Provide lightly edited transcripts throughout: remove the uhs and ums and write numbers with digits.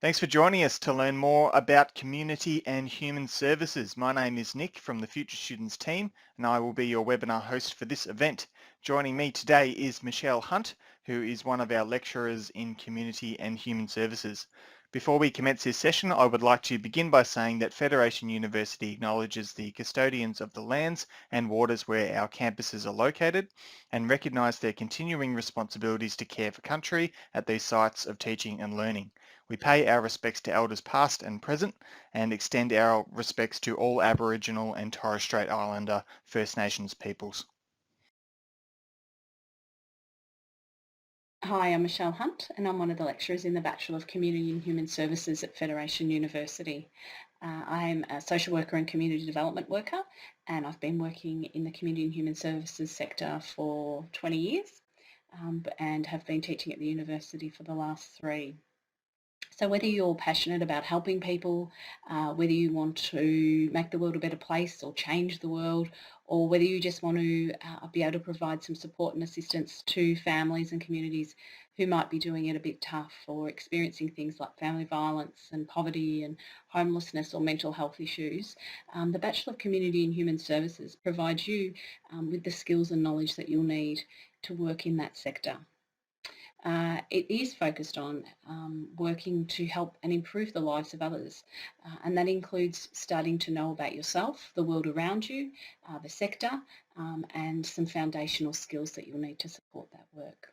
Thanks for joining us to learn more about community and human services. My name is Nick from the Future Students team, and I will be your webinar host for this event. Joining me today is Michelle Hunt, who is one of our lecturers in community and human services. Before we commence this session, I would like to begin by saying that Federation University acknowledges the custodians of the lands and waters where our campuses are located and recognise their continuing responsibilities to care for country at these sites of teaching and learning. We pay our respects to elders past and present and extend our respects to all Aboriginal and Torres Strait Islander First Nations peoples. Hi, I'm Michelle Hunt and I'm one of the lecturers in the Bachelor of Community and Human Services at Federation University. I'm a social worker and community development worker, and I've been working in the community and human services sector for 20 years and have been teaching at the university for the last 3. So whether you're passionate about helping people, whether you want to make the world a better place or change the world, or whether you just want to be able to provide some support and assistance to families and communities who might be doing it a bit tough or experiencing things like family violence and poverty and homelessness or mental health issues, the Bachelor of Community and Human Services provides you with the skills and knowledge that you'll need to work in that sector. It is focused on working to help and improve the lives of others, and that includes starting to know about yourself, the world around you, the sector, and some foundational skills that you'll need to support that work.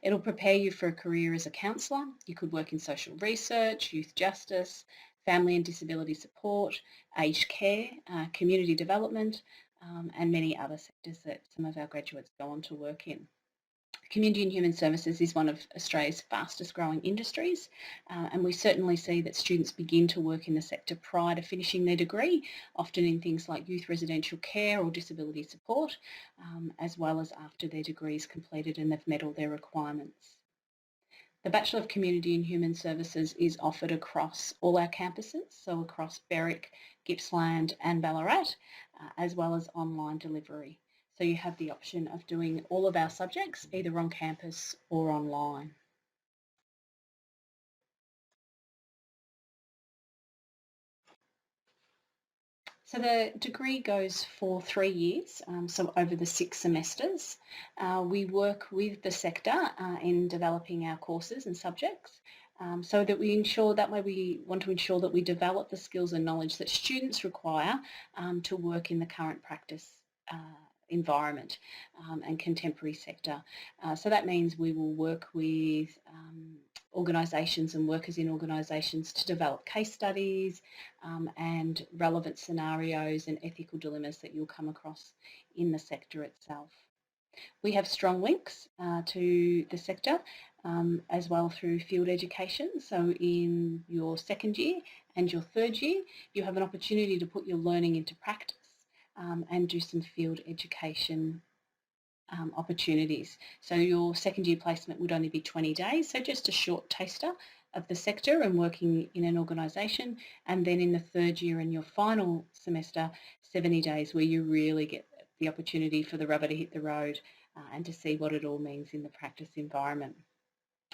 It'll prepare you for a career as a counsellor. You could work in social research, youth justice, family and disability support, aged care, community development, and many other sectors that some of our graduates go on to work in. Community and Human Services is one of Australia's fastest growing industries, and we certainly see that students begin to work in the sector prior to finishing their degree, often in things like youth residential care or disability support, as well as after their degree is completed and they've met all their requirements. The Bachelor of Community and Human Services is offered across all our campuses, so across Berwick, Gippsland and Ballarat, as well as online delivery. So you have the option of doing all of our subjects either on campus or online. So the degree goes for 3 years, so over the 6 semesters. We work with the sector in developing our courses and subjects, so that we want to ensure that we develop the skills and knowledge that students require to work in the current practice environment and contemporary sector. So that means we will work with organisations and workers in organisations to develop case studies and relevant scenarios and ethical dilemmas that you'll come across in the sector itself. We have strong links to the sector as well through field education. So in your second year and your third year, you have an opportunity to put your learning into practice and do some field education opportunities. So your second year placement would only be 20 days, so just a short taster of the sector and working in an organisation, and then in the third year and your final semester, 70 days where you really get the opportunity for the rubber to hit the road and to see what it all means in the practice environment.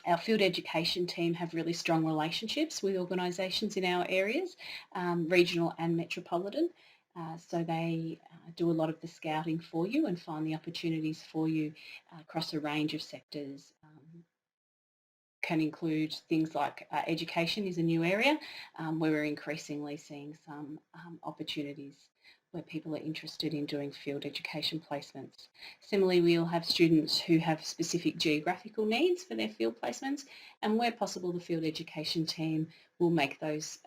Our field education team have really strong relationships with organisations in our areas, regional and metropolitan, so they do a lot of the scouting for you and find the opportunities for you across a range of sectors. Can include things like education is a new area where we're increasingly seeing some opportunities where people are interested in doing field education placements. Similarly, we'll have students who have specific geographical needs for their field placements, and where possible the field education team will make those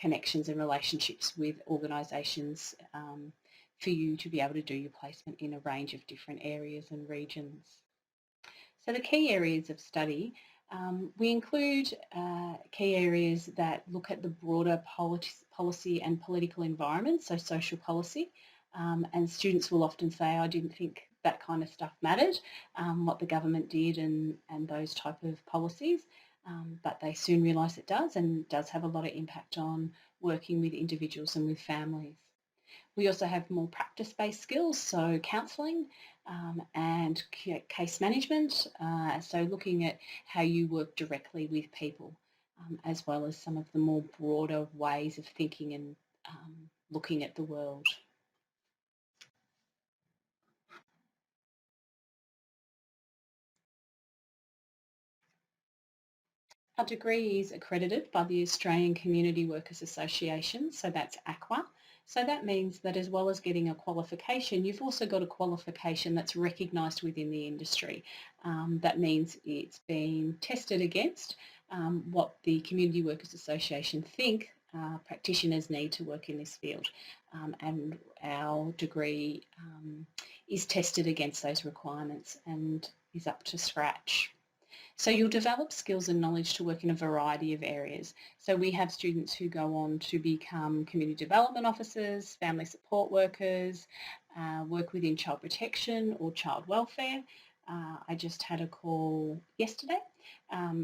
connections and relationships with organisations for you to be able to do your placement in a range of different areas and regions. So the key areas of study, we include key areas that look at the broader policy and political environment, so social policy, and students will often say, I didn't think that kind of stuff mattered, what the government did and those type of policies, but they soon realise it does, and does have a lot of impact on working with individuals and with families. We also have more practice-based skills, so counselling and case management, so looking at how you work directly with people as well as some of the more broader ways of thinking and looking at the world. Our degree is accredited by the Australian Community Workers Association, so that's ACWA. So that means that as well as getting a qualification, you've also got a qualification that's recognised within the industry. That means it's been tested against what the Community Workers Association think practitioners need to work in this field. And our degree is tested against those requirements and is up to scratch. So you'll develop skills and knowledge to work in a variety of areas. So we have students who go on to become community development officers, family support workers, work within child protection or child welfare. I just had a call yesterday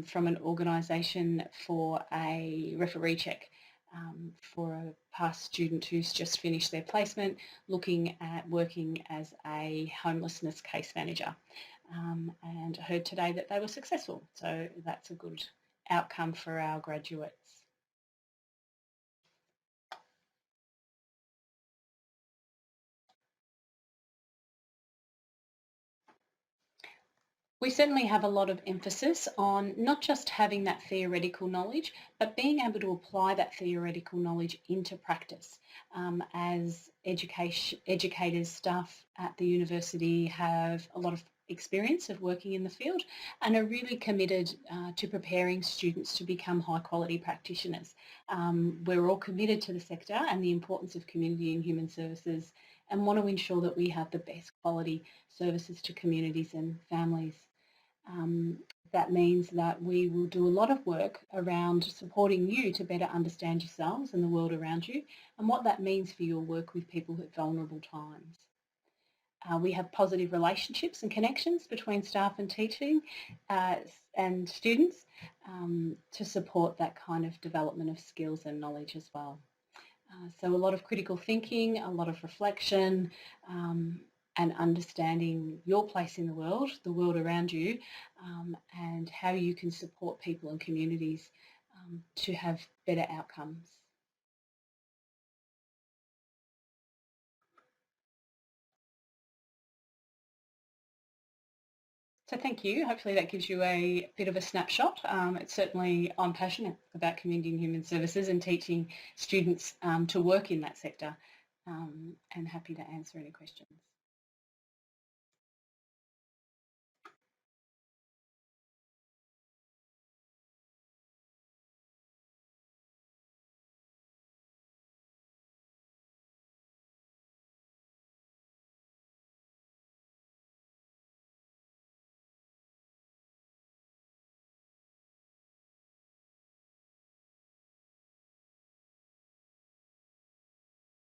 from an organisation for a referee check for a past student who's just finished their placement, looking at working as a homelessness case manager. And I heard today that they were successful. So that's a good outcome for our graduates. We certainly have a lot of emphasis on not just having that theoretical knowledge, but being able to apply that theoretical knowledge into practice. As educators, staff at the university have a lot of experience of working in the field and are really committed to preparing students to become high quality practitioners. We're all committed to the sector and the importance of community and human services and want to ensure that we have the best quality services to communities and families. That means that we will do a lot of work around supporting you to better understand yourselves and the world around you and what that means for your work with people at vulnerable times. We have positive relationships and connections between staff and teaching and students to support that kind of development of skills and knowledge as well. So a lot of critical thinking, a lot of reflection, and understanding your place in the world around you, and how you can support people and communities to have better outcomes. So thank you. Hopefully that gives you a bit of a snapshot. It's certainly, I'm passionate about community and human services and teaching students to work in that sector, and happy to answer any questions.